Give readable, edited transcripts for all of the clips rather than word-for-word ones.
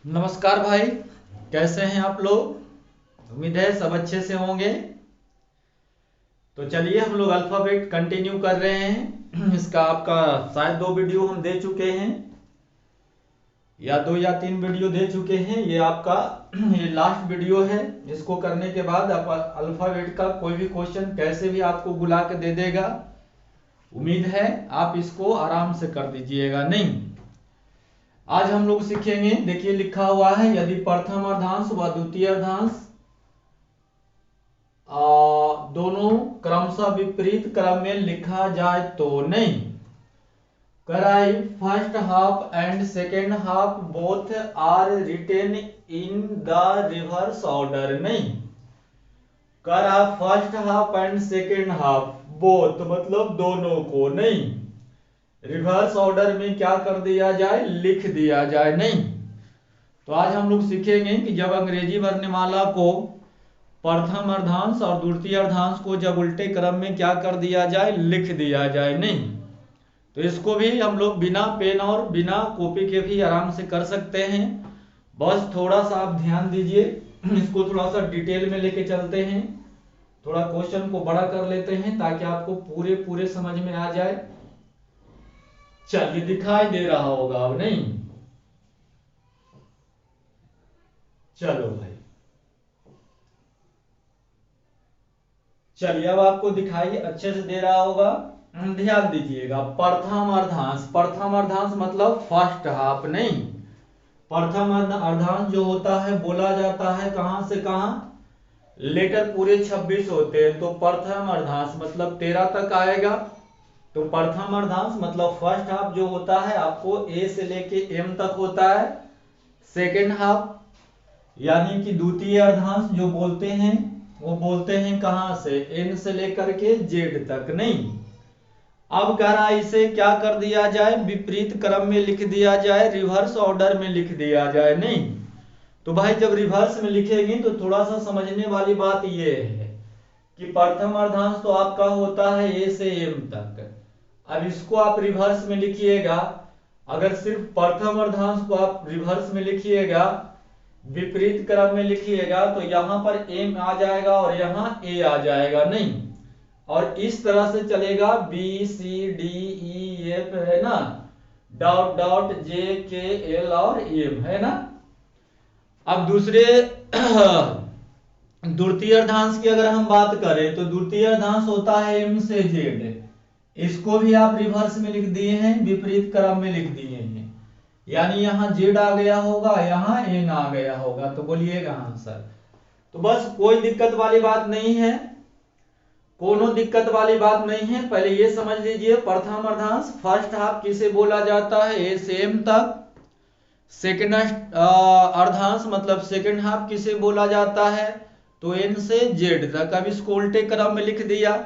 नमस्कार भाई, कैसे हैं आप लोग। उम्मीद है सब अच्छे से होंगे। तो चलिए हम लोग अल्फाबेट कंटिन्यू कर रहे हैं। इसका आपका शायद 2 वीडियो हम दे चुके हैं या 2 या 3 वीडियो दे चुके हैं। ये आपका ये लास्ट वीडियो है। इसको करने के बाद आप अल्फाबेट का कोई भी क्वेश्चन कैसे भी आपको बुला के दे देगा। उम्मीद है आप इसको आराम से कर दीजिएगा। नहीं, आज हम लोग सीखेंगे। देखिए लिखा हुआ है, यदि प्रथम अर्धांश व द्वितीय अर्धांश दोनों क्रमशः विपरीत क्रम में लिखा जाए तो। नहीं, कराई first half and second half both are written in the reverse order. नहीं, करा first half and second half both मतलब दोनों को। नहीं, रिवर्स ऑर्डर में क्या कर दिया जाए, लिख दिया जाए। नहीं, तो आज हम लोग सीखेंगे कि जब अंग्रेजी वर्णमाला को प्रथम अर्धांश और द्वितीय अर्धांश को जब उल्टे क्रम में क्या कर दिया जाए, लिख दिया जाए। नहीं, तो इसको भी हम लोग बिना पेन और बिना कॉपी के भी आराम से कर सकते हैं। बस थोड़ा सा आप ध्यान दीजिए। इसको थोड़ा सा डिटेल में लेके चलते हैं, थोड़ा क्वेश्चन को बड़ा कर लेते हैं ताकि आपको पूरे पूरे समझ में आ जाए। चलिए, दिखाई दे रहा होगा अब। नहीं, चलो भाई, चलिए अब आपको दिखाई अच्छे से दे रहा होगा। ध्यान दीजिएगा, प्रथम अर्धांश। प्रथम अर्धांश मतलब फर्स्ट हाफ। नहीं, प्रथम अर्धांश जो होता है बोला जाता है कहां से कहां, लेटर पूरे 26 होते हैं तो प्रथम अर्धांश मतलब 13 तक आएगा। तो प्रथम अर्धांश मतलब फर्स्ट हाफ जो होता है आपको ए से लेके एम तक होता है। सेकेंड हाफ यानी कि द्वितीय अर्धांश जो बोलते हैं वो बोलते हैं कहां से, एन से लेकर के जेड तक। नहीं, अब कह रहा इसे क्या कर दिया जाए, विपरीत क्रम में लिख दिया जाए, रिवर्स ऑर्डर में लिख दिया जाए। नहीं, तो भाई जब रिवर्स में लिखेंगे तो थोड़ा सा समझने वाली बात ये है कि प्रथम अर्धांश तो आपका होता है ए से एम तक। अब इसको आप रिवर्स में लिखिएगा। अगर सिर्फ प्रथम अर्धांश को आप रिवर्स में लिखिएगा, विपरीत क्रम में लिखिएगा, तो यहां पर एम आ जाएगा और यहां ए आ जाएगा। नहीं, और इस तरह से चलेगा, B C D E F है ना, डॉट डॉट जे के एल और एम है ना। अब दूसरे द्वितीय अर्धांश की अगर हम बात करें तो द्वितीय अर्धांश होता है एम से जेड। इसको भी आप रिवर्स में लिख दिए हैं, विपरीत क्रम में लिख दिए हैं, यानी यहां जेड आ गया होगा, यहां एन आ गया होगा। तो बोलिएगा आंसर। तो बस कोई दिक्कत वाली बात नहीं है, कोनो दिक्कत वाली बात नहीं है। पहले ये समझ लीजिए, प्रथम अर्धांश फर्स्ट हाफ किसे बोला जाता है, ए से एम तक। सेकेंड अर्धांश मतलब सेकेंड हाफ किसे बोला जाता है, तो एन से जेड तक। अब इसको उल्टे क्रम में लिख दिया,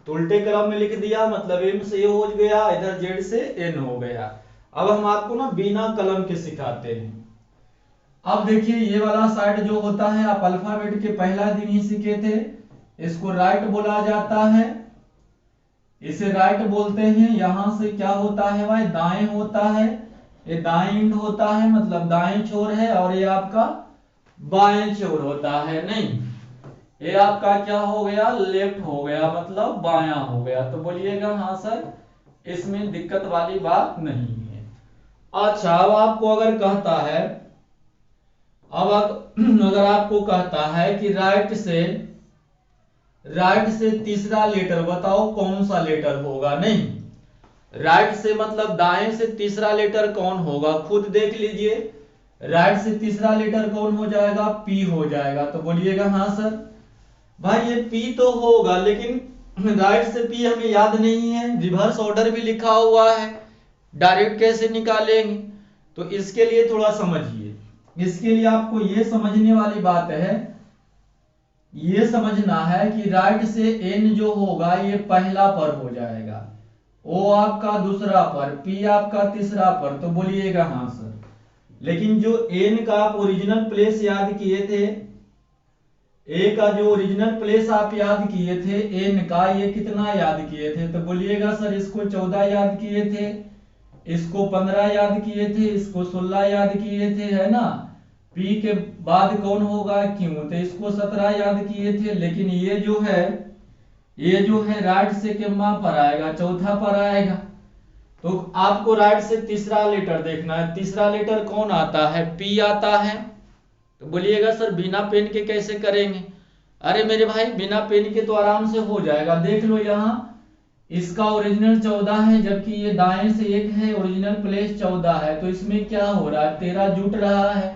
तो उल्टे क्रम में लिख दिया मतलब एम से ए हो गया, इधर जेड से एन हो गया। अब हम आपको ना बिना कलम के सिखाते हैं। अब देखिए ये वाला साइड जो होता है, आप अल्फाबेट के पहला दिन ही सीखे थे, इसको राइट बोला जाता है, इसे राइट बोलते हैं। यहां से क्या होता है भाई, दाएं होता है, ये दाएं एंड होता है मतलब दाएं छोर है, और ये आपका बाएं छोर होता है। नहीं, ये आपका क्या हो गया, लेफ्ट हो गया मतलब बायां हो गया। तो बोलिएगा हाँ सर, इसमें दिक्कत वाली बात नहीं है। अच्छा, अब आपको अगर कहता है, अब अगर आपको कहता है कि राइट से तीसरा लेटर बताओ कौन सा लेटर होगा। नहीं, राइट से मतलब दाएं से तीसरा लेटर कौन होगा, खुद देख लीजिए। राइट से तीसरा लेटर कौन हो जाएगा, पी हो जाएगा। तो बोलिएगा हाँ सर। भाई ये पी तो होगा, लेकिन राइट से पी हमें याद नहीं है, रिवर्स ऑर्डर भी लिखा हुआ है, डायरेक्ट कैसे निकालेंगे। तो इसके लिए थोड़ा समझिए। इसके लिए आपको ये समझने वाली बात है, ये समझना है कि राइट से एन जो होगा ये पहला पर हो जाएगा, ओ आपका दूसरा पर, पी आपका तीसरा पर। तो बोलिएगा हाँ सर। लेकिन जो एन का आप ओरिजिनल प्लेस याद किए थे, ए का जो ओरिजिनल प्लेस आप याद किए थे, एन का ये कितना याद किए थे, तो बोलिएगा सर इसको 14 याद किए थे, इसको 15 याद किए थे, इसको 16 याद किए थे, है ना। P के बाद कौन होगा Q। तो इसको 17 याद किए थे, लेकिन ये जो है राइट से कितना पर आएगा, चौथा पर आएगा। तो आपको राइट से तीसरा लेटर देखना है। तीसरा लेटर कौन आता है, P आता है। तो बोलिएगा सर बिना पेन के कैसे करेंगे। अरे मेरे भाई बिना पेन के तो आराम से हो जाएगा। देख लो यहाँ इसका ओरिजिनल 14 है, जबकि ये दाएं से 1 है, ओरिजिनल प्लेस 14 है। तो इसमें क्या हो रहा है, 13 जुट रहा है।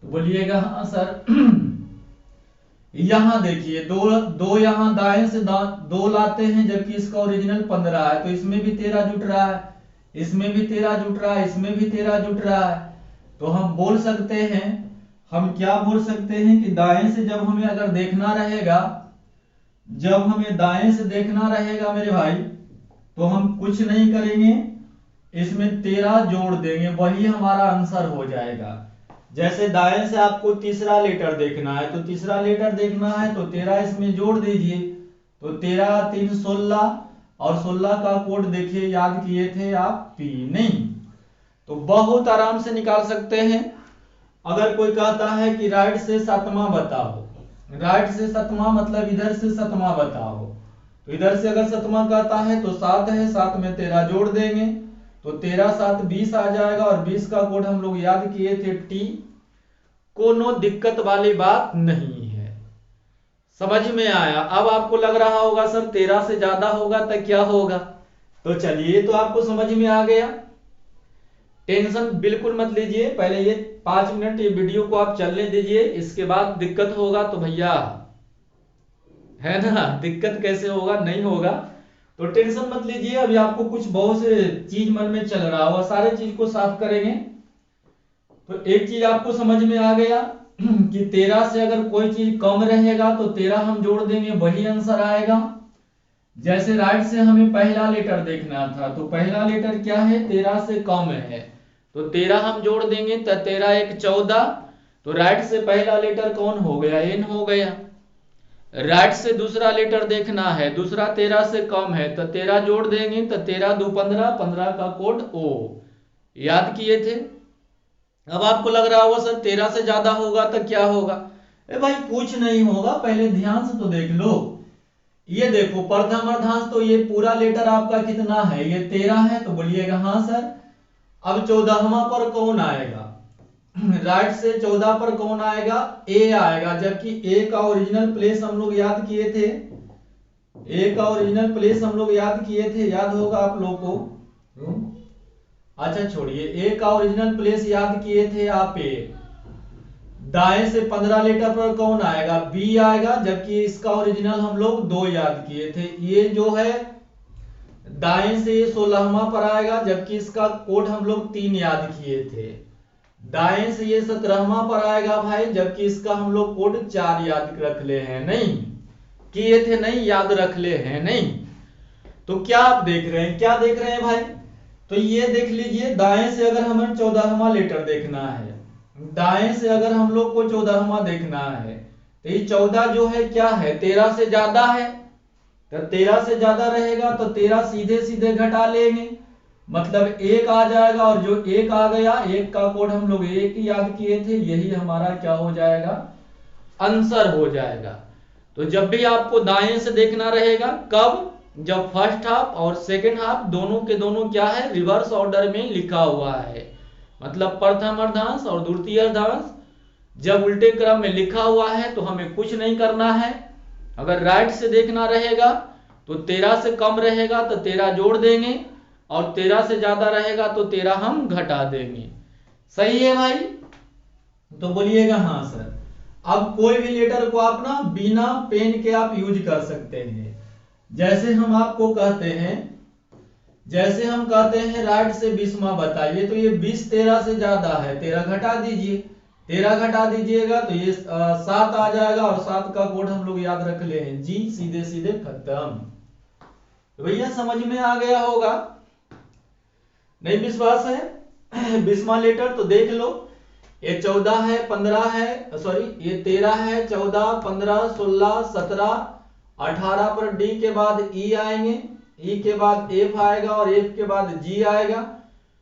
तो बोलिएगा हाँ सर। यहाँ देखिए दो यहाँ दाएं से 2 लाते हैं, जबकि इसका ओरिजिनल 15 है। तो इसमें भी 13 जुट रहा है, इसमें भी 13 जुट रहा है, इसमें भी 13 जुट रहा है। तो हम बोल सकते हैं, हम क्या बोल सकते हैं कि दाएं से जब हमें अगर देखना रहेगा, जब हमें दाएं से देखना रहेगा मेरे भाई, तो हम कुछ नहीं करेंगे, इसमें 13 जोड़ देंगे, वही हमारा आंसर हो जाएगा। जैसे दाएं से आपको तीसरा लेटर देखना है, तो तीसरा लेटर देखना है तो 13 इसमें जोड़ दीजिए। तो 13 3 16, और 16 का कोड देखिए याद किए थे आप P, नहीं। तो बहुत आराम से निकाल सकते हैं। अगर कोई कहता है कि राइट से 7वां बताओ, राइट से 7वां मतलब इधर से 7वां बताओ, तो इधर से अगर 7वां कहता है तो 7 है, 7 में 13 जोड़ देंगे, तो 13 7 20 आ जाएगा। और 20 का कोड हम लोग याद किए थे T। कोनो दिक्कत वाली बात नहीं है, समझ में आया। अब आपको लग रहा होगा सर 13 से ज्यादा होगा तो क्या होगा। तो चलिए, तो आपको समझ में आ गया। टेंशन बिल्कुल मत लीजिए, पहले ये 5 मिनट ये वीडियो को आप चलने दीजिए, इसके बाद दिक्कत होगा तो भैया है ना, दिक्कत कैसे होगा, नहीं होगा। तो टेंशन मत लीजिए। अभी आपको कुछ बहुत से चीज मन में चल रहा होगा, सारे चीज को साफ करेंगे। तो एक चीज आपको समझ में आ गया कि 13 से अगर कोई चीज कम रहेगा तो 13 हम जोड़ देंगे, वही आंसर आएगा। जैसे राइट से हमें पहला लेटर देखना था, तो पहला लेटर क्या है, 13 से कम है, तो 13 हम जोड़ देंगे, तो 13 1 14। तो राइट से पहला लेटर कौन हो गया, N हो गया। राइट से दूसरा लेटर देखना है, दूसरा 13 से कम है, तो 13 जोड़ देंगे, तो 13 2 15, 15 का कोड O याद किए थे। अब आपको लग रहा होगा सर 13 से ज्यादा होगा तो क्या होगा। भाई कुछ नहीं होगा, पहले ध्यान से तो देख लो। ये देखो प्रथम अर्धांश, तो ये पूरा लेटर आपका कितना है, ये 13 है। तो बोलिएगा हाँ सर। अब 14वां पर कौन आएगा, राइट से 14 पर कौन आएगा, A आएगा, जबकि A का ओरिजिनल प्लेस हम लोग याद किए थे, A का ओरिजिनल प्लेस हम लोग याद किए थे, याद होगा आप लोग को। अच्छा छोड़िए, A का ओरिजिनल प्लेस याद किए थे आप A। दाएं से 15 लेटर पर कौन आएगा, B आएगा, जबकि इसका ओरिजिनल हम लोग 2 याद किए थे। ये जो है दाएं से 16वां पर आएगा, जबकि इसका कोड हम लोग 3 याद किए थे। दाएं से ये 17वां पर आएगा भाई, जबकि इसका हम लोग कोड 4 याद रख ले हैं, नहीं किए थे, नहीं याद रख ले हैं, नहीं। तो क्या आप देख रहे हैं, क्या देख रहे हैं भाई, तो ये देख लीजिए, दाएं से अगर हमें 14वां लेटर देखना है, दाएं से अगर हम लोग को 14वां देखना है, तो ये 14 जो है क्या है, 13 से ज्यादा है। तो 13 से ज्यादा रहेगा तो 13 सीधे सीधे घटा लेंगे, मतलब 1 आ जाएगा। और जो 1 आ गया, 1 का कोड हम लोग 1 याद किए थे, यही हमारा क्या हो जाएगा, आंसर हो जाएगा। तो जब भी आपको दाएं से देखना रहेगा, कब, जब फर्स्ट हाफ और सेकंड हाफ दोनों के दोनों क्या है, रिवर्स ऑर्डर में लिखा हुआ है, मतलब प्रथम अर्धांश और द्वितीय अर्धांश जब उल्टे क्रम में लिखा हुआ है तो हमें कुछ नहीं करना है। अगर राइट से देखना रहेगा तो 13 से कम रहेगा तो 13 जोड़ देंगे, और 13 से ज्यादा रहेगा तो 13 हम घटा देंगे। सही है भाई, तो बोलिएगा हाँ सर। अब कोई भी लेटर को आप ना बिना पेन के आप यूज कर सकते हैं। जैसे हम आपको कहते हैं, जैसे हम कहते हैं राइट से 20वां बताइए, तो ये 20 13 से ज्यादा है, 13 घटा दीजिए, 13 घटा दीजिएगा तो ये 7 आ जाएगा, और 7 का कोड हम लोग याद रख ले हैं, जी सीधे सीधे खत्म। तो भैया समझ में आ गया होगा, नहीं विश्वास है 20वां लेटर तो देख लो, ये 14 है, 15 है, सॉरी ये 13 है, 14 15 16 17 18 पर D के बाद E आएंगे, E के बाद F आएगा, और F के बाद G आएगा।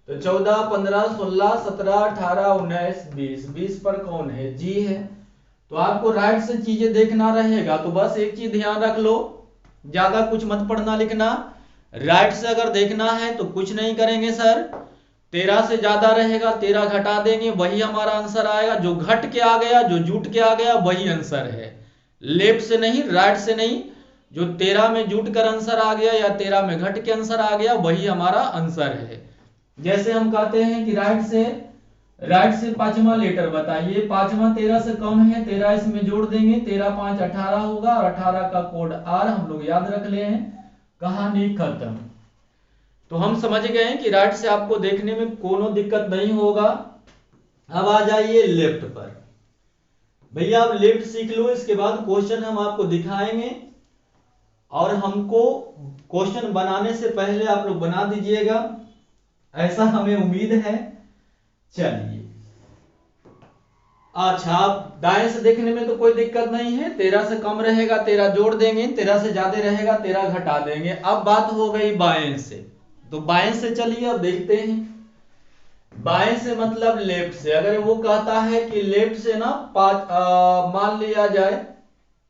तो 14, 15, 16, 17, 18, 19, 20, 20 पर कौन है? जी है। तो आपको राइट से चीजें देखना रहेगा, तो बस एक चीज ध्यान रख लो, ज्यादा कुछ मत पढ़ना लिखना। राइट से अगर देखना है तो कुछ नहीं करेंगे सर, 13 से ज्यादा रहेगा 13 घटा देंगे, वही हमारा आंसर आएगा। जो घट के आ गया, जो जुट के आ गया, वही आंसर है। लेफ्ट से नहीं, राइट से नहीं, जो 13 में जुट कर आंसर आ गया या 13 में घट के आंसर आ गया, वही हमारा आंसर है। जैसे हम कहते हैं कि राइट से पांचवा लेटर बताइए, पांचवा 13 से कम है, 13 इसमें जोड़ देंगे, 13 5 18 होगा, और 18 का कोड आर हम लोग याद रख ले हैं। कहानी खत्म। तो हम समझ गए हैं कि राइट से आपको देखने में कोनो दिक्कत नहीं होगा। अब आ जाइए लेफ्ट पर। भैया आप लेफ्ट सीख लो, इसके बाद क्वेश्चन हम आपको दिखाएंगे, और हमको क्वेश्चन बनाने से पहले आप लोग बना दीजिएगा, ऐसा हमें उम्मीद है। चलिए, अच्छा, आप दाएं से देखने में तो कोई दिक्कत नहीं है, 13 से कम रहेगा 13 जोड़ देंगे, 13 से ज्यादा रहेगा 13 घटा देंगे। अब बात हो गई बाएं से, तो बाएं से चलिए अब देखते हैं। बाएं से मतलब लेफ्ट से। अगर वो कहता है कि लेफ्ट से ना मान लिया जाए,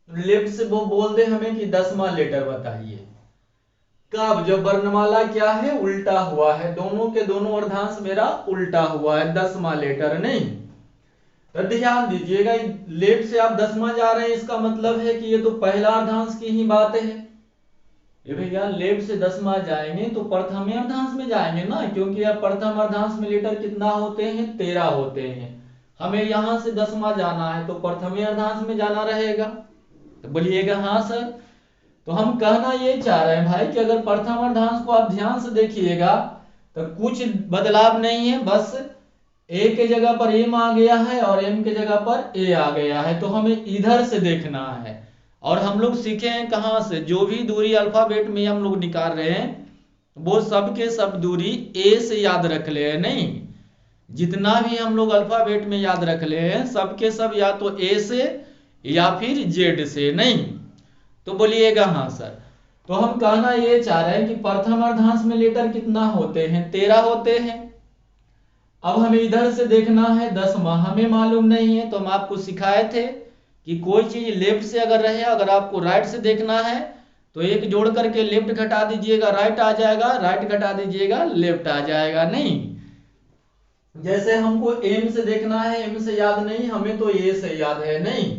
लेफ्ट से वो बोल दे हमें कि 10वां लेटर बताइए। कब? जब वर्णमाला क्या है? उल्टा हुआ है, दोनों के दोनों अर्धांश मेरा उल्टा हुआ है, 10वां लेटर नहीं। तो ध्यान दीजिएगा, लेफ्ट से आप 10वां जा रहे हैं, इसका मतलब है कि ये तो पहला अर्धांश की ही बात है। ये भैया लेफ्ट से 10वां जाएंगे तो प्रथम अर्धांश में जाएंगे ना, क्योंकि अब प्रथम अर्धांश में लेटर कितना होते हैं? 13 होते हैं। हमें यहां से 10वां जाना है तो प्रथम अर्धांश में जाना रहेगा। तो बोलिएगा हाँ सर। तो हम कहना ये चाह रहे हैं भाई कि अगर प्रथम अर्धांश को आप ध्यान से देखिएगा तो कुछ बदलाव नहीं है, बस ए के जगह पर एम आ गया है और एम के जगह पर ए आ गया है। तो हमें इधर से देखना है, और हम लोग सीखे हैं कहां से? जो भी दूरी अल्फाबेट में हम लोग निकाल रहे हैं वो सब के सब दूरी ए से याद रख ले, नहीं, जितना भी हम लोग अल्फाबेट में याद रख ले हैं सबके सब या तो ए से या फिर जेड से, नहीं। तो बोलिएगा हाँ सर। तो हम कहना ये चाह रहे हैं कि प्रथम अर्धांश में लेटर कितना होते हैं? 13 होते हैं। अब हमें इधर से देखना है 10वां, हमें मालूम नहीं है, तो हम आपको सिखाए थे कि कोई चीज लेफ्ट से अगर रहे, अगर आपको राइट से देखना है तो एक जोड़ करके लेफ्ट घटा दीजिएगा राइट आ जाएगा, राइट घटा दीजिएगा लेफ्ट आ जाएगा, नहीं। जैसे हमको एम से देखना है, एम से याद नहीं, हमें तो ए से याद है, नहीं।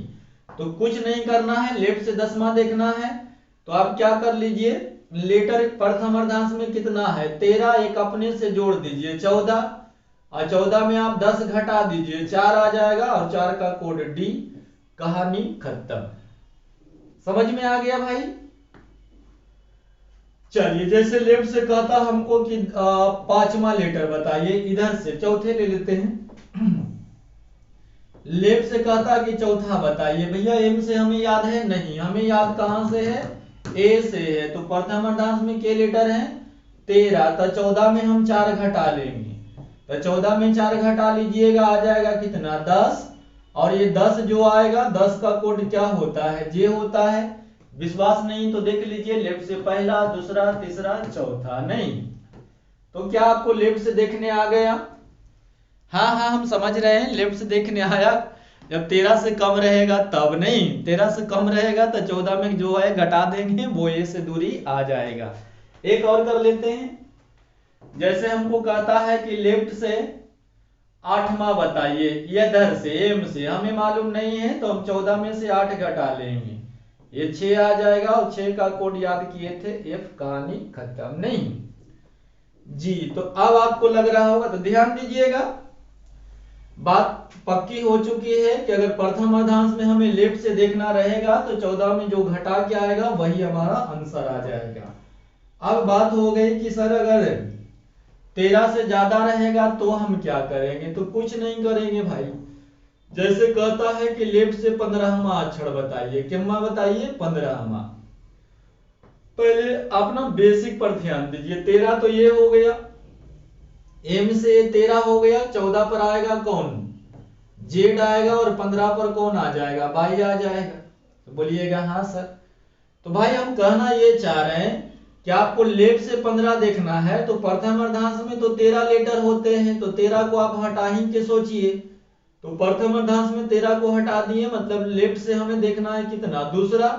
तो कुछ नहीं करना है, लेफ्ट से 10वां देखना है तो आप क्या कर लीजिए, लेटर प्रथम अर्धांश में कितना है? 13, एक अपने से जोड़ दीजिए 14, और 14 में आप 10 घटा दीजिए 4 आ जाएगा, और 4 का कोड डी। कहानी खत्म। समझ में आ गया भाई? चलिए, जैसे लेफ्ट से कहता हमको कि 5वां लेटर बताइए, इधर से चौथे ले लेते हैं। लेफ्ट से कहता कि चौथा बताइए। भैया एम से हमें याद है? नहीं, हमें याद कहां से है? ए से है। तो प्रथम अर्धांश में के लेटर है? 13। तो 14 में हम 4 घटा लेंगे, तो 14 में 4 घटा लीजिएगा, आ जाएगा कितना? 10। और ये 10 जो आएगा, 10 का कोड क्या होता है? जे होता है। विश्वास नहीं तो देख लीजिए, लेफ्ट से पहला, दूसरा, तीसरा, चौथा, नहीं। तो क्या आपको लेफ्ट से देखने आ गया? हाँ हाँ, हम समझ रहे हैं, लेफ्ट से देखने आया। जब 13 से कम रहेगा तब, नहीं, 13 से कम रहेगा तो 14 में जो है घटा देंगे, वो ए से दूरी आ जाएगा। एक और कर लेते हैं। जैसे हमको कहता है कि लेफ्ट से 8वां बताइए, इधर से एम से हमें मालूम नहीं है, तो हम 14 में से 8 घटा लेंगे, ये 6 आ जाएगा, और 6 का कोड याद किए थे एफ। कहानी खत्म, नहीं जी। तो अब आपको लग रहा होगा, तो ध्यान दीजिएगा, बात पक्की हो चुकी है कि अगर प्रथम अर्धांश में हमें लेफ्ट से देखना रहेगा तो 14 में जो घटा के आएगा वही हमारा आंसर आ जाएगा। अब बात हो गई कि सर अगर 13 से ज्यादा रहेगा तो हम क्या करेंगे? तो कुछ नहीं करेंगे भाई। जैसे कहता है कि लेफ्ट से 15वां अक्षर बताइए, कितना बताइए? 15वां। पहले आप ना बेसिक पर ध्यान दीजिए। 13 तो ये हो गया, एम से 13 हो गया, 14 पर आएगा कौन? जेड आएगा, और 15 पर कौन आ जाएगा? वाई आ जाएगा। तो बोलिएगा हाँ सर। तो भाई हम कहना ये चाह रहे हैं कि क्या आपको लेफ्ट से 15 देखना है तो प्रथम अर्धांश में तो 13 लेटर होते हैं, तो 13 को आप हटा ही के सोचिए। तो प्रथम अर्धांश में 13 को हटा दिए, मतलब लेफ्ट से हमें देखना है कितना, दूसरा।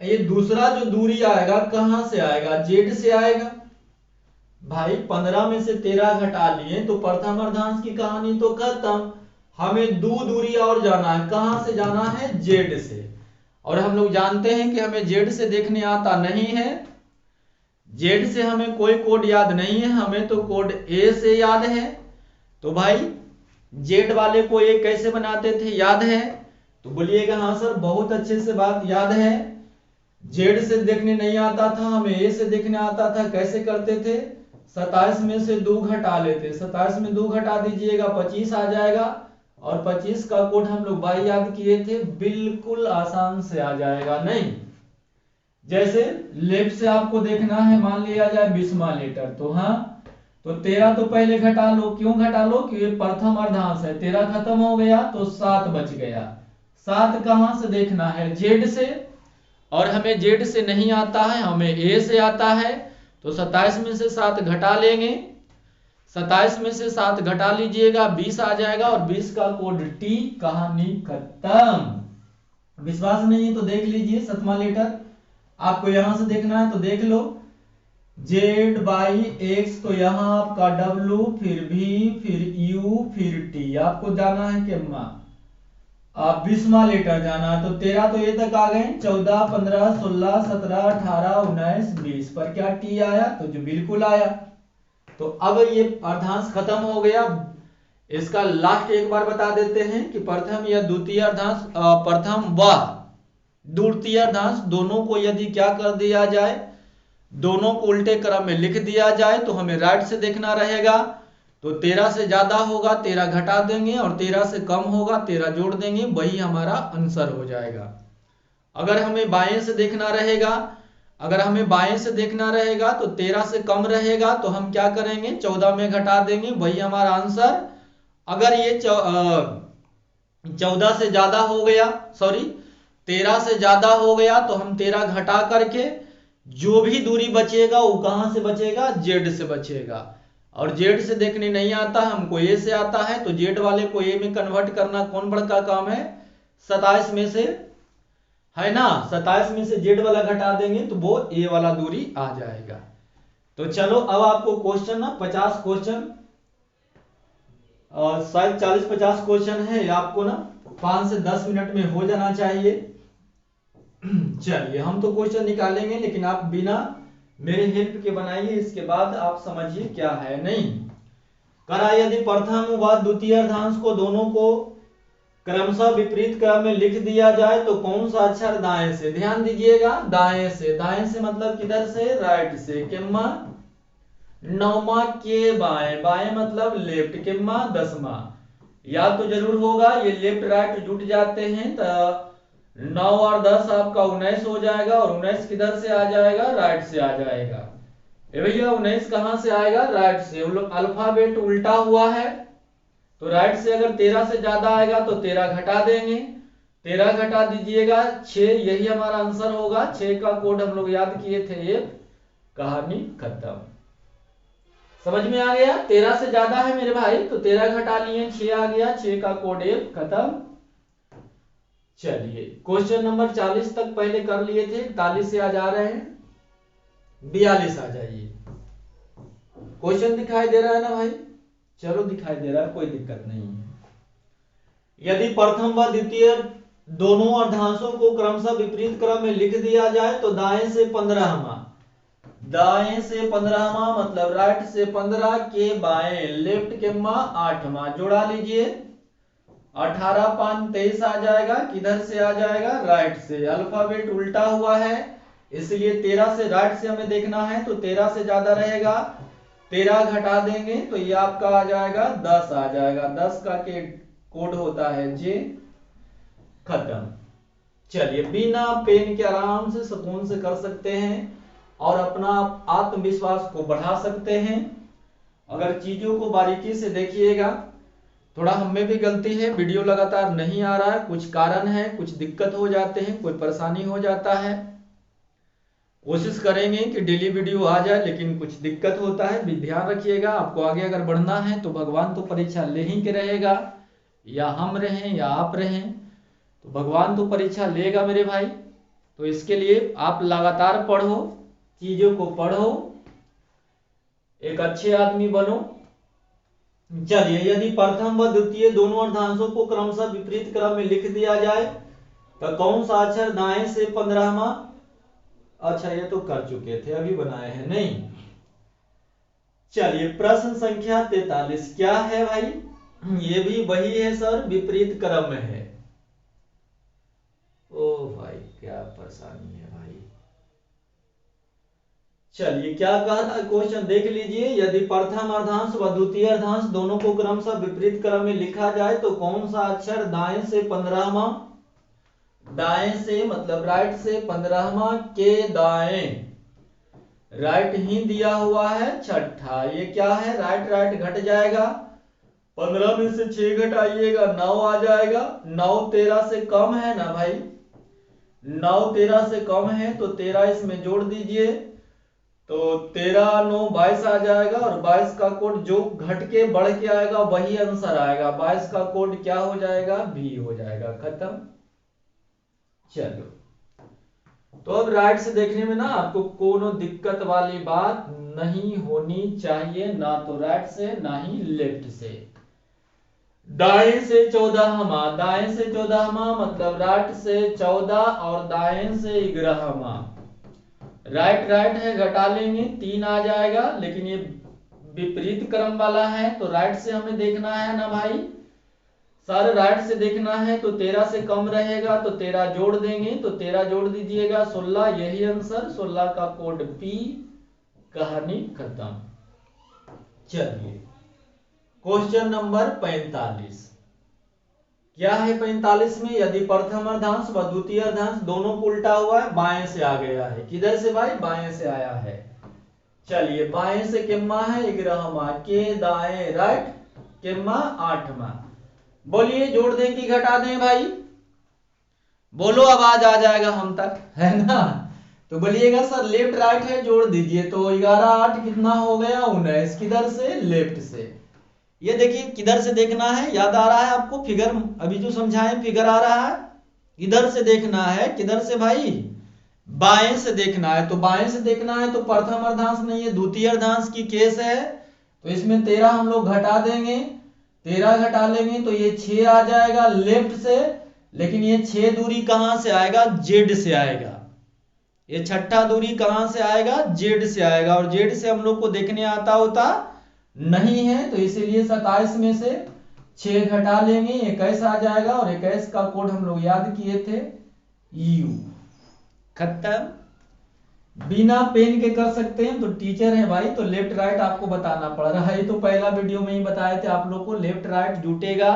ये दूसरा जो दूरी आएगा कहां से आएगा, जेड से आएगा। भाई 15 में से 13 घटा लिए तो प्रथम अर्धांश की कहानी तो खत्म। हमें दूरी और जाना है, कहां से जाना है, जेड से। और हम लोग जानते हैं कि हमें जेड से देखने आता नहीं है, जेड से हमें कोई कोड याद नहीं है, हमें तो कोड ए से याद है। तो भाई जेड वाले को ये कैसे बनाते थे, याद है? तो बोलिएगा हाँ सर, बहुत अच्छे से बात याद है। जेड से देखने नहीं आता था, हमें ए से देखने आता था। कैसे करते थे, 27 में से 2 घटा लेते, 27 में 2 घटा दीजिएगा 25 आ जाएगा, और 25 का कोड हम लोग बाई याद किए थे, बिल्कुल आसान से आ जाएगा। नहीं, जैसे लेफ्ट से आपको देखना है, मान लिया जाए 20वां लेटर, तो हाँ, तो 13 तो पहले घटा लो। क्यों घटा लो, कि ये प्रथम अर्धांश है। 13 खत्म हो गया तो 7 बच गया। 7 कहां से देखना है, जेड से। और हमें जेड से नहीं आता है, हमें ए से आता है। तो 27 में से 7 घटा लेंगे, 27 में से 7 घटा लीजिएगा, 20 आ जाएगा, और 20 का कोड टी, कहानी खत्म। विश्वास नहीं है तो देख लीजिए 7वां लेटर। आपको यहां से देखना है तो देख लो, जेड बाई एक्स, तो यहां आपका डब्ल्यू, फिर भी, फिर यू, फिर टी। आपको जाना है कितना, 20वां लेटर जाना है। तो 13 तो ये तक आ गए, 14, 15, 16, 17, 18, 19, 20 पर क्या टी आया, तो जो बिल्कुल आया। तो अब ये अर्धांश खत्म हो गया। इसका लास्ट एक बार बता देते हैं कि प्रथम या द्वितीय अर्धांश, प्रथम व द्वितीय अर्धांश दोनों को यदि क्या कर दिया जाए, दोनों को उल्टे क्रम में लिख दिया जाए तो हमें राइट से देखना रहेगा। तो 13 से ज्यादा होगा 13 घटा देंगे, और 13 से कम होगा 13 जोड़ देंगे, वही हमारा आंसर हो जाएगा। अगर हमें बाएं से देखना रहेगा, अगर हमें बाएं से देखना रहेगा तो 13 से कम रहेगा तो हम क्या करेंगे, 14 में घटा देंगे, वही हमारा आंसर। अगर ये 14 से ज्यादा हो गया, सॉरी 13 से ज्यादा हो गया, तो हम 13 घटा करके जो भी दूरी बचेगा वो कहां से बचेगा, जेड से बचेगा। और जेड से देखने नहीं आता, हमको ए से आता है, तो जेड वाले को ए में कन्वर्ट करना कौन बड़का काम है, 27 में से, है ना, 27 में से जेड वाला घटा देंगे तो वो ए वाला दूरी आ जाएगा। तो चलो अब आपको क्वेश्चन ना 50 क्वेश्चन, शायद 40-50 क्वेश्चन है, आपको ना 5 से 10 मिनट में हो जाना चाहिए। चलिए हम तो क्वेश्चन निकालेंगे, लेकिन आप बिना मेरे हेल्प के बनाइए, इसके बाद आप समझिए क्या है। नहीं करा, यदि प्रथम व द्वितीय अर्धांश को दोनों को क्रमशः विपरीत क्रम में लिख दिया जाए तो कौन सा अक्षर दाएं से, ध्यान दीजिएगा, दाएं से। दाएं से मतलब किधर से, राइट से। किम्मा 9वां के बाएं, बाएं मतलब लेफ्ट, किम्मा 10वां। याद तो जरूर होगा, ये लेफ्ट राइट जुट जाते हैं, तो 9 और 10 आपका 19 हो जाएगा, और 19 किधर से आ जाएगा, राइट से आ जाएगा। भैया 19 कहां से आएगा, राइट से। अल्फाबेट उल्टा हुआ है, तो राइट से अगर 13 से ज्यादा आएगा तो 13 घटा देंगे, 13 घटा दीजिएगा 6, यही हमारा आंसर होगा। 6 का कोड हम लोग याद किए थे, एफ, कहानी खत्म। समझ में आ गया, 13 से ज्यादा है मेरे भाई, तो 13 घटा लिए 6 आ गया, 6 का कोड एफ, खत्म। चलिए क्वेश्चन नंबर 40 तक पहले कर लिए थे, 41 से आज आ रहे हैं, 42 आ जाइए। क्वेश्चन दिखाई दे रहा है ना भाई, चलो दिखाई दे रहा है, कोई दिक्कत नहीं है। यदि प्रथम व द्वितीय दोनों अर्धांशों को क्रमशः विपरीत क्रम में लिख दिया जाए तो दाएं से 15वां, दाएं से 15वां मतलब राइट से 15 के बाएं, लेफ्ट के 8वां जोड़ा लीजिए, 18 5 23 आ जाएगा, किधर से आ जाएगा, राइट से। अल्फाबेट उल्टा हुआ है इसलिए 13 से राइट से हमें देखना है, तो 13 से ज्यादा रहेगा, 13 घटा देंगे तो ये आपका आ जाएगा 10 आ जाएगा, 10 का के कोड होता है जे, खत्म। चलिए बिना पेन के आराम से सुकून से कर सकते हैं और अपना आत्मविश्वास को बढ़ा सकते हैं। अगर चीजों को बारीकी से देखिएगा, थोड़ा हमें भी गलती है, वीडियो लगातार नहीं आ रहा है, कुछ कारण है, कुछ दिक्कत हो जाते हैं, कोई परेशानी हो जाता है, कोशिश करेंगे कि डेली वीडियो आ जाए, लेकिन कुछ दिक्कत होता है, भी ध्यान रखिएगा। आपको आगे अगर बढ़ना है तो भगवान तो परीक्षा ले ही के रहेगा, या हम रहें या आप रहें, तो भगवान तो परीक्षा लेगा मेरे भाई। तो इसके लिए आप लगातार पढ़ो, चीजों को पढ़ो, एक अच्छे आदमी बनो। चलिए, यदि प्रथम व द्वितीय दोनों अर्धांशों को क्रमशः विपरीत क्रम में लिख दिया जाए तो कौन सा अक्षर दाएं से 15वां, अच्छा ये तो कर चुके थे, अभी बनाए हैं नहीं। चलिए, प्रश्न संख्या 43 क्या है भाई? ये भी वही है सर, विपरीत क्रम में है। ओ भाई क्या परेशानी है भाई। चलिए, क्या कह रहा है क्वेश्चन देख लीजिए। यदि प्रथम अर्धांश व द्वितीय अर्धांश दोनों को क्रमशः विपरीत क्रम में लिखा जाए तो कौन सा अक्षर दाएं से 15वां, दाएं से मतलब राइट से 15वां के दाएं, राइट ही दिया हुआ है छठा, ये क्या है? राइट राइट घट जाएगा, 15 में से 6 घटाइएगा 9 आ जाएगा। 9 13 से कम है ना भाई, 9 13 से कम है तो 13 इसमें जोड़ दीजिए, तो 13 9 22 आ जाएगा। और 22 का कोड जो घट के बढ़ के आएगा वही आंसर आएगा। 22 का कोड क्या हो जाएगा? बी हो जाएगा। खत्म। चलो, तो अब राइट से देखने में ना आपको कोनो दिक्कत वाली बात नहीं होनी चाहिए, ना तो राइट से ना ही लेफ्ट से। दाएं से 14वां, दाएं से 14वां मतलब राइट से 14 और दाएं से 11वां, राइट राइट है घटा लेंगे 3 आ जाएगा, लेकिन ये विपरीत क्रम वाला है तो राइट से हमें देखना है ना भाई सर, राइट से देखना है तो 13 से कम रहेगा तो 13 जोड़ देंगे, तो 13 जोड़ दीजिएगा 16, यही आंसर 16 का कोड पी। कहानी खत्म। चलिए, क्वेश्चन नंबर 45 क्या है? 45 में यदि प्रथम अर्धांश व द्वितीय अर्धांश दोनों को उल्टा हुआ है, बाएं से आ गया है। किधर से भाई? बाएं से आया है। चलिए, बाएं से किम्मा है 11वां, के दाएं राइट किम्मा 8वां। बोलिए जोड़ दें कि घटा दें भाई? बोलो, आवाज आ जाएगा हम तक, है ना? तो बोलिएगा सर लेफ्ट राइट है, जोड़ दीजिए। तो 11 8 कितना हो गया? 19। किधर से? लेफ्ट से। ये देखिए किधर से देखना है, याद आ रहा है आपको? फिगर अभी जो समझाएं फिगर आ रहा है, इधर से देखना है। किधर से भाई? बाएं से देखना है। तो बाएं से देखना है तो प्रथम अर्धांश नहीं है, द्वितीय अर्धांश की केस है, तो इसमें 13 हम लोग घटा देंगे, 13 घटा लेंगे तो ये 6 आ जाएगा लेफ्ट से। लेकिन ये 6 दूरी कहां से आएगा? जेड से आएगा। ये छठा दूरी कहां से आएगा? जेड से आएगा। और जेड से हम लोग को देखने आता होता नहीं है, तो इसीलिए 27 में से 6 घटा लेंगे, 21 आ जाएगा। और 21 का कोड हम लोग याद किए थे यू। खत्म। बिना पेन के कर सकते हैं, तो टीचर है भाई तो लेफ्ट राइट आपको बताना पड़ रहा है। तो पहला वीडियो में ही बताए थे आप लोग को, लेफ्ट राइट जुटेगा,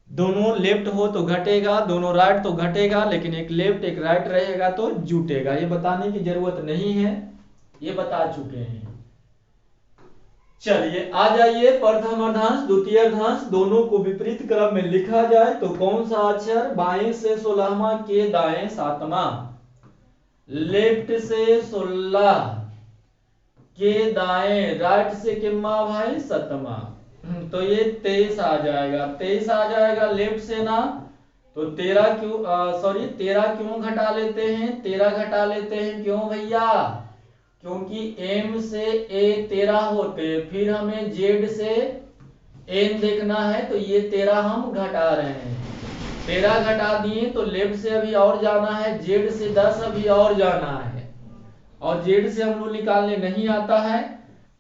दोनों लेफ्ट हो तो घटेगा, दोनों राइट तो घटेगा, लेकिन एक लेफ्ट एक राइट रहेगा तो जुटेगा। ये बताने की जरूरत नहीं है, ये बता चुके हैं। चलिए आ जाइए, प्रथम अर्धांश द्वितीय अर्धांश दोनों को विपरीत क्रम में लिखा जाए तो कौन सा अक्षर? बाएं से 16वां के दाएं 7वां, लेफ्ट से 16 के दाएं राइट से किम्मा भाई 7वां, तो ये 23 आ जाएगा। 23 आ जाएगा लेफ्ट से ना, तो 13 क्यों घटा लेते हैं? 13 घटा लेते हैं क्यों भैया? क्योंकि एम से ए 13 होते, फिर हमें जेड से एन देखना है, तो ये 13 हम घटा रहे हैं। 13 घटा दिए तो लेफ्ट से अभी और जाना है, जेड से 10 अभी और जाना है, और जेड से हम लोग निकालने नहीं आता है,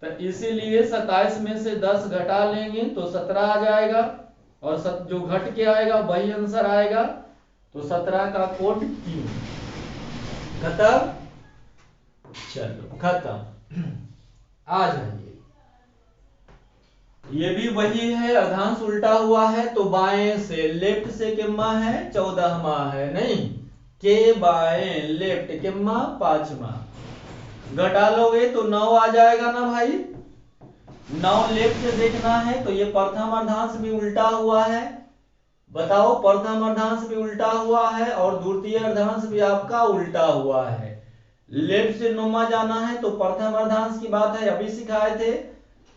तो इसीलिए 27 में से 10 घटा लेंगे तो 17 आ जाएगा। और जो घट के आएगा वही आंसर आएगा, तो 17 का कोड क्यू। खत्म। चलो खत्म। आ जाइए, ये भी वही है, अर्धांश उल्टा हुआ है तो बाएं से, लेफ्ट से किम्मा है 14वां है नहीं, के बाएं लेफ्ट किम्मा 5वां, घटा लोगे तो 9 आ जाएगा ना भाई। 9 लेफ्ट से देखना है तो ये प्रथम अर्धांश भी उल्टा हुआ है। बताओ, प्रथम अर्धांश भी उल्टा हुआ है और द्वितीय अर्धांश भी आपका उल्टा हुआ है, लेफ्ट से नुमा जाना है तो प्रथम अर्धांश की बात है, अभी सिखाए थे।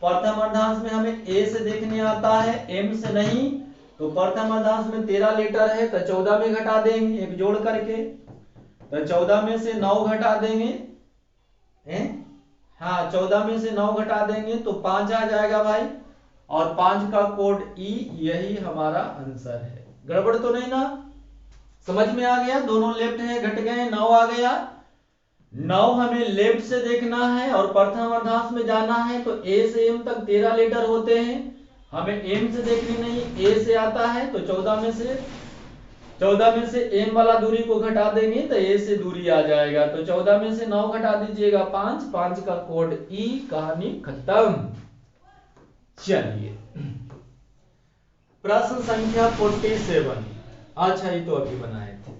प्रथम अर्धांश में हमें ए से देखने आता है, एम से नहीं। तो प्रथम अर्धांश में 13 लीटर है तो 14 में घटा देंगे एक जोड़ करके, तो 14 में से 9 घटा देंगे, हाँ 14 में से 9 घटा देंगे तो 5 आ जाएगा भाई, और 5 का कोड ई, यही हमारा आंसर है। गड़बड़ तो नहीं ना, समझ में आ गया? दोनों लेफ्ट है, घट गए, 9 आ गया। 9 हमें लेफ्ट से देखना है और प्रथम अर्धांश में जाना है, तो ए से एम तक 13 लीटर होते हैं, हमें एम से देखनी नहीं, ए से आता है, तो 14 में से एम वाला दूरी को घटा देंगे तो ए से दूरी आ जाएगा, तो 14 में से 9 घटा दीजिएगा 5, 5 का कोड ई, कहानी खत्म। चलिए प्रश्न संख्या 47, अच्छा ये तो अभी बनाए थे।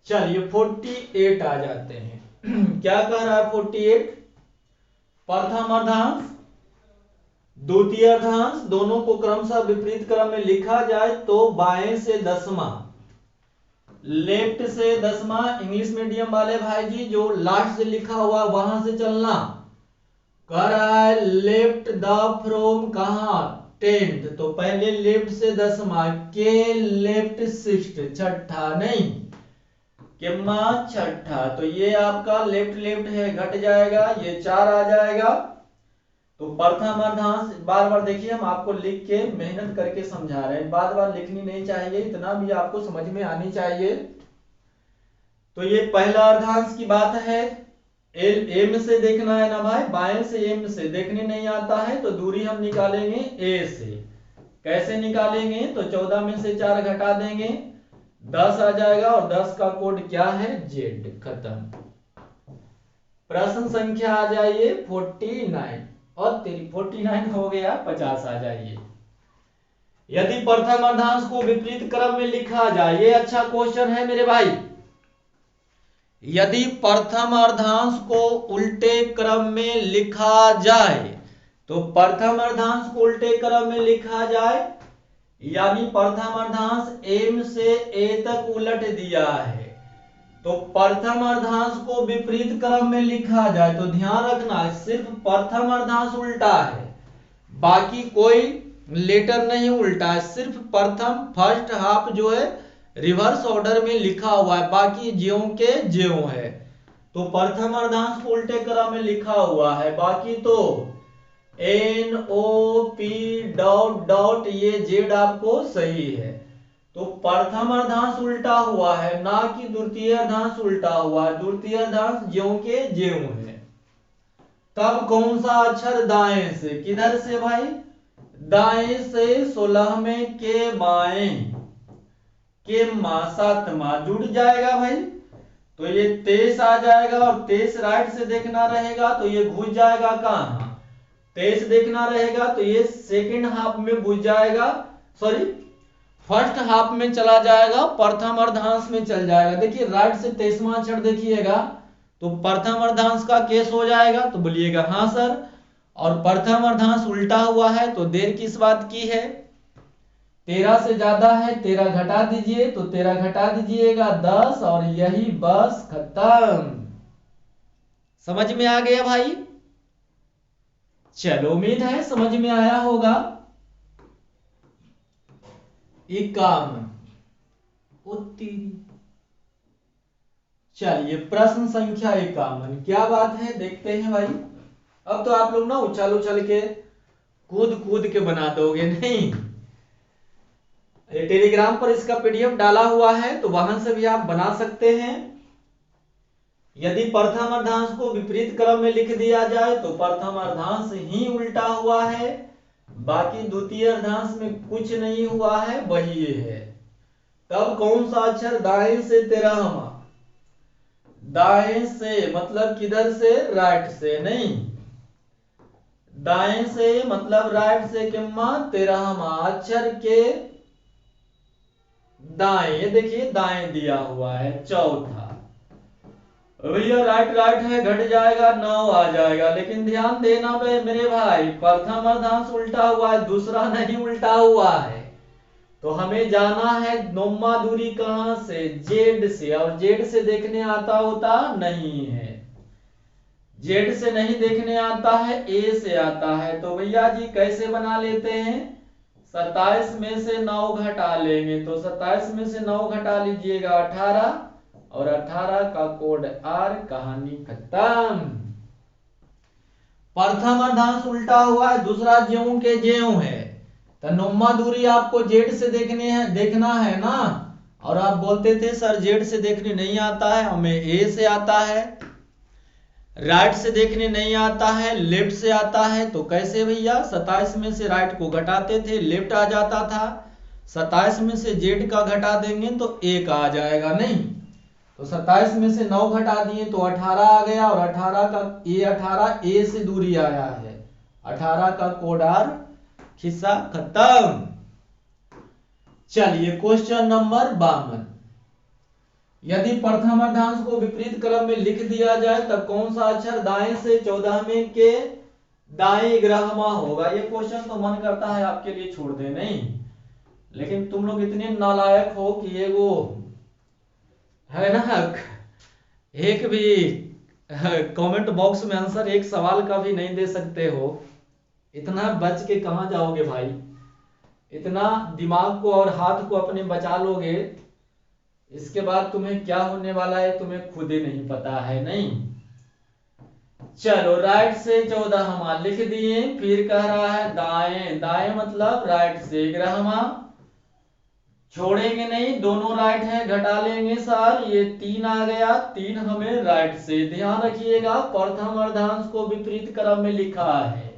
चलिए 48 आ जाते हैं। क्या कह रहा है 48? प्रथम अर्धांश द्वितीय अर्धांश दोनों को क्रमशः विपरीत क्रम में लिखा जाए तो बाएं से दसवां, लेफ्ट से दसवां। इंग्लिश मीडियम वाले भाई जी जो लास्ट से लिखा हुआ वहां से चलना। कह रहा है लेफ्ट द फ्रॉम कहां, 10th, तो पहले लेफ्ट से दसवां, के लेफ्ट सिक्स्थ, छठा नहीं के मां छठा, तो ये आपका लेफ्ट लेफ्ट है, घट जाएगा, ये 4 आ जाएगा। तो प्रथम अर्धांश, बार बार देखिए हम आपको लिख के मेहनत करके समझा रहे हैं, बार बार लिखनी नहीं चाहिए, इतना भी आपको समझ में आनी चाहिए। तो ये पहला अर्धांश की बात है, एम से देखना है ना भाई, बाएं से एम से देखने नहीं आता है तो दूरी हम निकालेंगे ए से। कैसे निकालेंगे? तो 14 में से 4 घटा देंगे, 10 आ जाएगा, और 10 का कोड क्या है, जेड, खत्म। प्रश्न संख्या आ जाइए 49, और तेरी 49 हो गया, 50 आ जाइए। यदि प्रथम अर्धांश को विपरीत क्रम में लिखा जाए, ये अच्छा क्वेश्चन है मेरे भाई। यदि प्रथम अर्धांश को उल्टे क्रम में लिखा जाए, तो प्रथम अर्धांश को उल्टे क्रम में लिखा जाए, यानी प्रथम अर्धांश एम से ए तक उलट दिया है, तो प्रथम अर्धांश को विपरीत क्रम में लिखा जाए, तो ध्यान रखना सिर्फ प्रथम अर्धांश उल्टा है, बाकी कोई लेटर नहीं उल्टा है, सिर्फ प्रथम फर्स्ट हाफ जो है रिवर्स ऑर्डर में लिखा हुआ है, बाकी ज्यों के ज्यों है। तो प्रथम अर्धांश को उल्टे क्रम में लिखा हुआ है, बाकी तो N O P dot dot ये जेड आपको सही है। तो प्रथम अर्धांश उल्टा हुआ है, ना कि द्वितीय अर्धांश उल्टा हुआ है, द्वितीय अर्धांस ज्यों के ज्यों है। तब कौन सा अक्षर दाएं से, किधर से भाई, दाएं से 16वें के बाएं के मा 7वां जुड़ जाएगा भाई, तो ये 23 आ जाएगा, और 23 राइट से देखना रहेगा तो ये घुस जाएगा कहां, 23 देखना रहेगा तो ये सेकेंड हाफ में घुस जाएगा, सॉरी फर्स्ट हाफ में चला जाएगा, प्रथम अर्धांश में चल जाएगा। देखिए राइट से 23वां अक्षर देखिएगा तो प्रथम अर्धांश का केस हो जाएगा, तो बोलिएगा हाँ सर। और प्रथम अर्धांश उल्टा हुआ है तो देर किस बात की है, 13 से ज्यादा है, 13 घटा दीजिए, तो 13 घटा दीजिएगा 10, और यही बस खत्म। समझ में आ गया भाई? चलो उम्मीद है समझ में आया होगा। 51, चलिए प्रश्न संख्या 51, क्या बात है देखते हैं भाई। अब तो आप लोग ना उछल उछल के कूद कूद के बना दोगे, नहीं टेलीग्राम पर इसका पीडीएफ डाला हुआ है तो वहां से भी आप बना सकते हैं। यदि प्रथम अर्धांश को विपरीत क्रम में लिख दिया जाए तो प्रथम अर्धांश ही उल्टा हुआ है, बाकी द्वितीय अर्धांश में कुछ नहीं हुआ है, वही ये है। तब कौन सा अक्षर दाएं से 13वां, दाएं से मतलब किधर से, राइट से, नहीं दाएं से मतलब राइट से, किम्मा 13वां अक्षर के दाएं, ये देखिए दाएं दिया हुआ है, चौथा। भैया राइट राइट है, घट जाएगा 9 आ जाएगा, लेकिन ध्यान देना मेरे भाई प्रथम अर्धांश उल्टा हुआ है, दूसरा नहीं उल्टा हुआ है। तो हमें जाना है नोमा दूरी कहां से, जेड से, और जेड से देखने आता होता नहीं है, जेड से नहीं देखने आता है, ए से आता है। तो भैया जी कैसे बना लेते हैं, 27 में से 9 घटा लेंगे, तो 27 में से 9 घटा लीजिएगा 18, और 18 का कोड आर, कहानी खत्म। प्रथम अर्धांश उल्टा हुआ है, दूसरा ज्यों के ज्यों है, तो नोमा दूरी आपको जेड से देखना है ना, और आप बोलते थे सर जेड से देखने नहीं आता है, हमें ए से आता है, राइट से देखने नहीं आता है, लेफ्ट से आता है। तो कैसे भैया, 27 में से राइट को घटाते थे, लेफ्ट आ जाता था, 27 में से जेड का घटा देंगे तो 1 आ जाएगा, नहीं तो 27 में से 9 घटा दिए तो 18 आ गया, और 18 का ये 18 ए से दूरी आया है, 18 का कोड आर, खिस्सा खत्म। चलिए क्वेश्चन नंबर 52, यदि प्रथम अर्धांश को विपरीत क्रम में लिख दिया जाए तब कौन सा अक्षर दाएं से 14वें के दाएं ग्राहमा होगा। ये क्वेश्चन तो मन करता है आपके लिए छोड़ दे, नहीं, लेकिन तुम लोग इतने नालायक हो कि ये वो है ना, एक भी कमेंट बॉक्स में आंसर एक सवाल का भी नहीं दे सकते हो। इतना बच के कहां जाओगे भाई, इतना दिमाग को और हाथ को अपने बचा लोगे, इसके बाद तुम्हें क्या होने वाला है तुम्हें खुद ही नहीं पता है, नहीं। चलो राइट से 14 हम लिख दिए, फिर कह रहा है दाएं, दाएं मतलब राइट से ग्राहमा, छोड़ेंगे नहीं, दोनों राइट है, घटा लेंगे सर, ये 3 आ गया, 3 हमें राइट से। ध्यान रखिएगा प्रथम अर्धांश को विपरीत क्रम में लिखा है,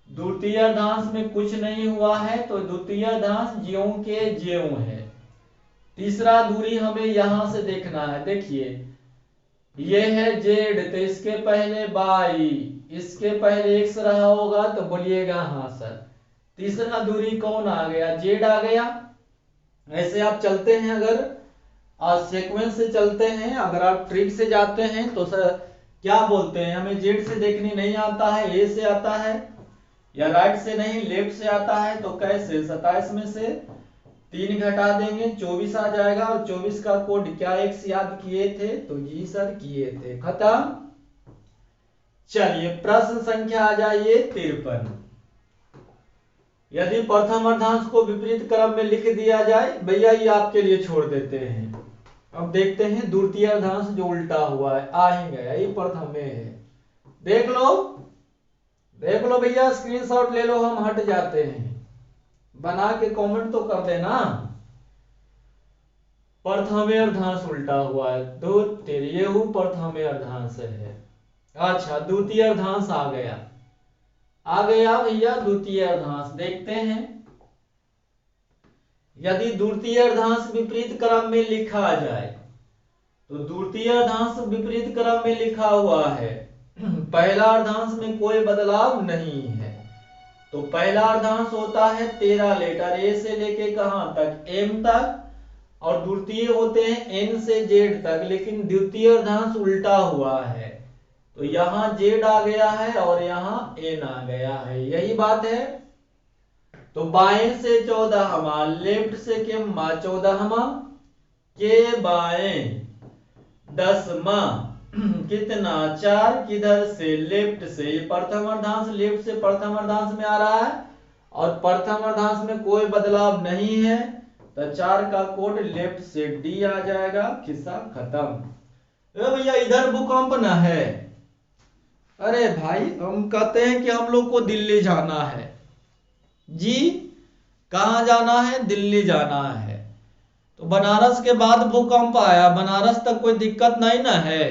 द्वितीय अर्धांश में कुछ नहीं हुआ है, तो द्वितीय अर्धांश ज्यों के ज्यों है। तीसरा दूरी हमें यहां से देखना है, देखिए ये है जेड, तो इसके पहले बाई, इसके पहले एक्स रहा होगा, तो बोलिएगा हाँ सर। तीसरा दूरी कौन आ गया, जेड आ गया। ऐसे आप चलते हैं, अगर सीक्वेंस से चलते हैं, अगर आप ट्रिक से जाते हैं तो सर क्या बोलते हैं, हमें जेड से देखने नहीं आता है, ए से आता है, या राइट से नहीं लेफ्ट से आता है, तो कैसे 27 में से 3 घटा देंगे 24 आ जाएगा, और 24 का कोड क्या एक्स याद किए थे, तो जी सर किए थे, खत्म। चलिए प्रश्न संख्या आ जाइए 53, यदि प्रथम अर्धांश को विपरीत क्रम में लिख दिया जाए, भैया ये आपके लिए छोड़ देते हैं। अब देखते हैं द्वितीय अर्धांश जो उल्टा हुआ है, आ ही गया, ये प्रथम में है, देख लो देख लो भैया, स्क्रीनशॉट ले लो, हम हट जाते हैं, बना के कमेंट तो कर देना। प्रथम अर्धांश उल्टा हुआ है, दो तेरे प्रथम अर्धांश है, अच्छा द्वितीय अर्धांश आ गया भैया, द्वितीय अर्धांश देखते हैं। यदि द्वितीय अर्धांश विपरीत क्रम में लिखा जाए, तो द्वितीय अर्धांश विपरीत क्रम में लिखा हुआ है, पहला अर्धांश में कोई बदलाव नहीं है, तो पहला अर्धांश होता है 13 लेटर, ए से लेके कहां तक, एम तक, और द्वितीय होते हैं एन से जेड तक, लेकिन द्वितीय अर्धांश उल्टा हुआ है, तो यहाँ जेड आ गया है और यहाँ एन आ गया है, यही बात है। तो बाएं से 14वां, लेफ्ट से किम्मा 14वां, के बाएं 10वां, कितना 4, किधर से लेफ्ट से, ये प्रथम अर्धांश लेफ्ट से प्रथम अर्धांश में आ रहा है, और प्रथम अर्धांश में कोई बदलाव नहीं है, तो 4 का कोड लेफ्ट से डी आ जाएगा, किस्सा खत्म। भैया इधर भूकंप ना है, अरे भाई हम कहते हैं कि हम लोग को दिल्ली जाना है जी, कहां जाना है, दिल्ली जाना है, तो बनारस के बाद भूकंप आया, बनारस तक कोई दिक्कत नहीं ना है,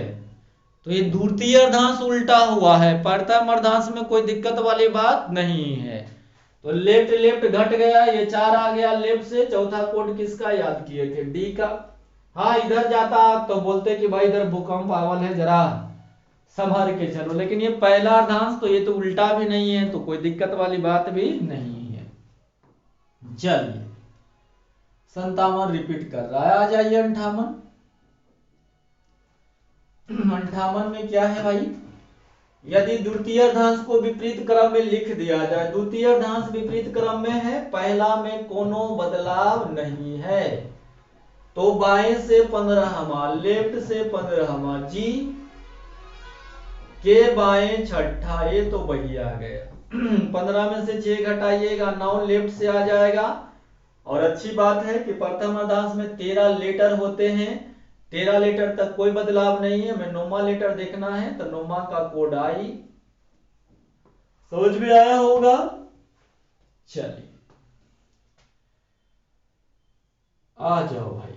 तो ये द्वितीय अर्धांश उल्टा हुआ है, प्रथम अर्धांश में कोई दिक्कत वाली बात नहीं है, तो लेफ्ट लेफ्ट घट गया, ये 4 आ गया लेफ्ट से, चौथा कोड किसका याद किए थे, डी का। हाँ इधर जाता तो बोलते कि भाई इधर भूकंप आवल है, जरा संभल के चलो, लेकिन ये पहला अर्धांश, तो ये तो उल्टा भी नहीं है, तो कोई दिक्कत वाली बात भी नहीं है। चलिए 57 रिपीट कर रहा है, आ जाइए 58 में क्या है भाई, यदि द्वितीयार्धांश को विपरीत क्रम में लिख दिया जाए, द्वितीयार्धांश विपरीत क्रम में है, पहला में कोनो बदलाव नहीं है, तो बाएं से 15वां, लेफ्ट से 15वां, जी के बाएं छठा, ये तो वही आ गया। 15 में से 6 घटाइएगा, 9 लेफ्ट से आ जाएगा। और अच्छी बात है कि प्रथम अर्धांश में 13 लेटर होते हैं, 13 लेटर तक कोई बदलाव नहीं है। हमें 9वां लेटर देखना है, तो 9वां का कोड आई। समझ में आया होगा। चलिए आ जाओ भाई।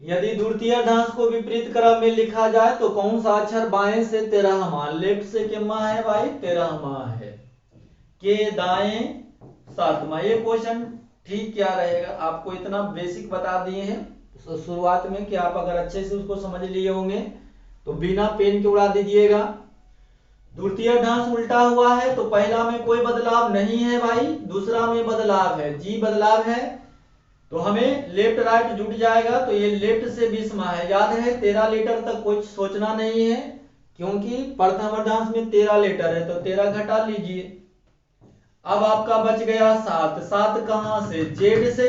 यदि द्वितीयार्धांश को विपरीत क्रम में लिखा जाए तो कौन सा अक्षर बाएं से 13वां, लेफ्ट से कितना है भाई 13वां है, के दाएं 7वां। ये क्वेश्चन ठीक क्या रहेगा, आपको इतना बेसिक बता दिए हैं शुरुआत में कि आप अगर अच्छे से उसको समझ लिए होंगे तो बिना पेन के उड़ा दीजिएगा। द्वितीयार्धांश उल्टा हुआ है तो पहला में कोई बदलाव नहीं है भाई, दूसरा में बदलाव है, जी बदलाव है, तो हमें लेफ्ट राइट जुट जाएगा, तो ये लेफ्ट से 20वां है। याद है 13 लेटर तक कुछ सोचना नहीं है, क्योंकि प्रथम अर्धांश में 13 लेटर है, तो 13 घटा लीजिए। अब आपका बच गया 7, 7 कहां से, जेड से,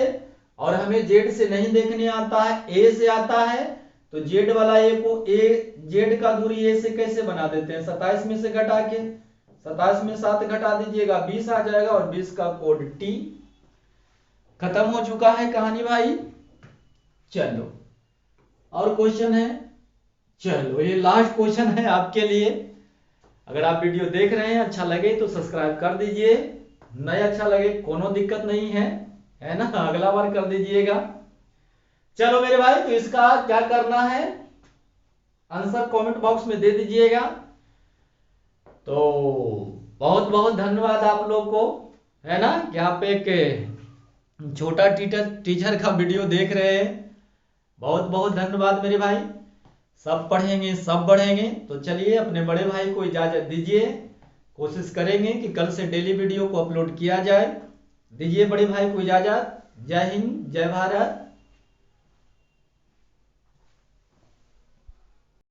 और हमें जेड से नहीं देखने आता है, ए से आता है, तो जेड वाला ए को ए, जेड का दूरी ए से कैसे बना देते हैं, 27 में से घटा के, 27 में 7 घटा दीजिएगा, 20 आ जाएगा, और 20 का कोड टी। खत्म हो चुका है कहानी भाई। चलो और क्वेश्चन है, चलो ये लास्ट क्वेश्चन है आपके लिए। अगर आप वीडियो देख रहे हैं अच्छा लगे तो सब्सक्राइब कर दीजिए, नहीं अच्छा लगे कोनो दिक्कत नहीं है ना, अगला बार कर दीजिएगा। चलो मेरे भाई, तो इसका क्या करना है आंसर कमेंट बॉक्स में दे दीजिएगा। तो बहुत बहुत धन्यवाद आप लोग को, है ना, कि आप एक छोटा टीचर का वीडियो देख रहे हैं। बहुत बहुत धन्यवाद मेरे भाई। सब पढ़ेंगे सब बढ़ेंगे। तो चलिए अपने बड़े भाई को इजाजत दीजिए, कोशिश करेंगे कि कल से डेली वीडियो को अपलोड किया जाए। दीजिए बड़े भाई को इजाजत। जय हिंद, जय भारत।